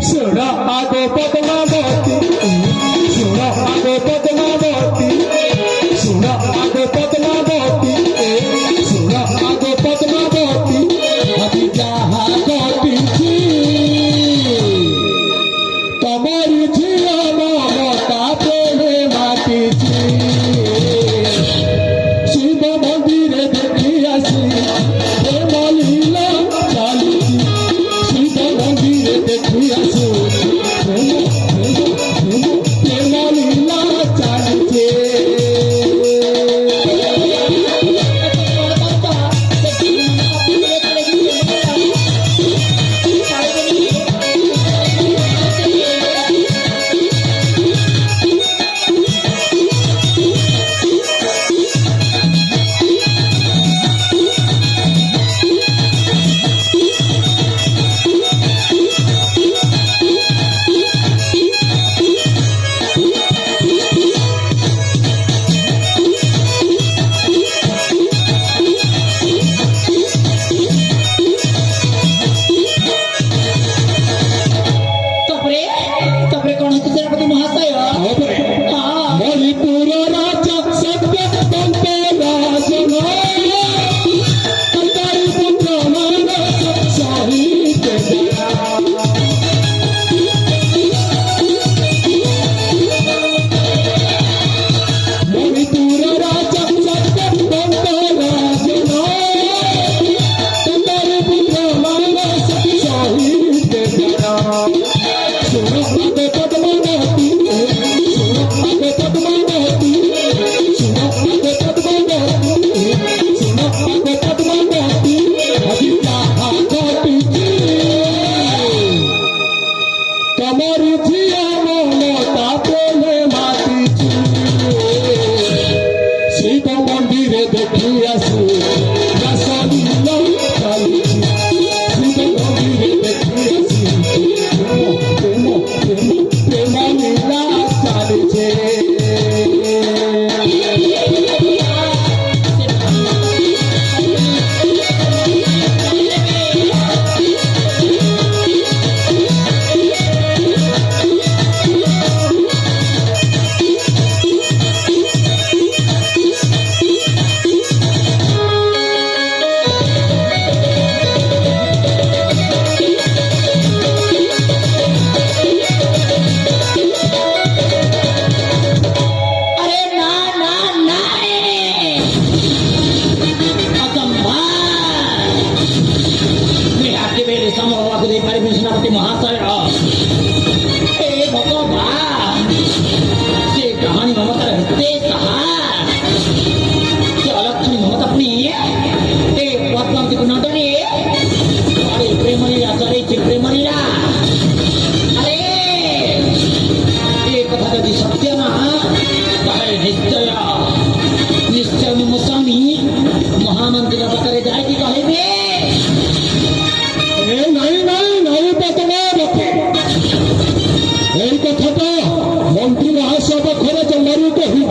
सुन आगो पद्मावती सुन आगो पद्मावती सुन आगो पद्मावती सुन आगो पद्मावती अभी जहा घटी तमरी झिया ममता प्रेमे माटी शिव मंदिर देखी आसी प्रेम लीला चाली शिव मंदिर देखी आसू प्रेम लीला चाली मणिपुर राजा सत्य तंत्र राजन कंटारी पुत्र मानस शहीद मणिपुर राजा सत्य तंत्र राजन कंटारी पुत्र मानस शहीद सुन पद्मावती तमरी झिया ममता प्रेमे माटी शिव मंदिर देखी आसू रसलीला चाली शिव मंदिर देखी आसू प्रेम लीला चाली महाशय हे भगवान से कहानी ममता हृदय कहा अलक्षणी ममता अपनी हे पद्मावती को नटने अरे प्रेमलीला चले प्रेमलीला अरे ये कथा यदि सत्य ना ताहे निश्चय निश्चय मो स्वामी महामंदिर पाखे जाए कि कहबे मंत्री महाशय पाखे जमारू कही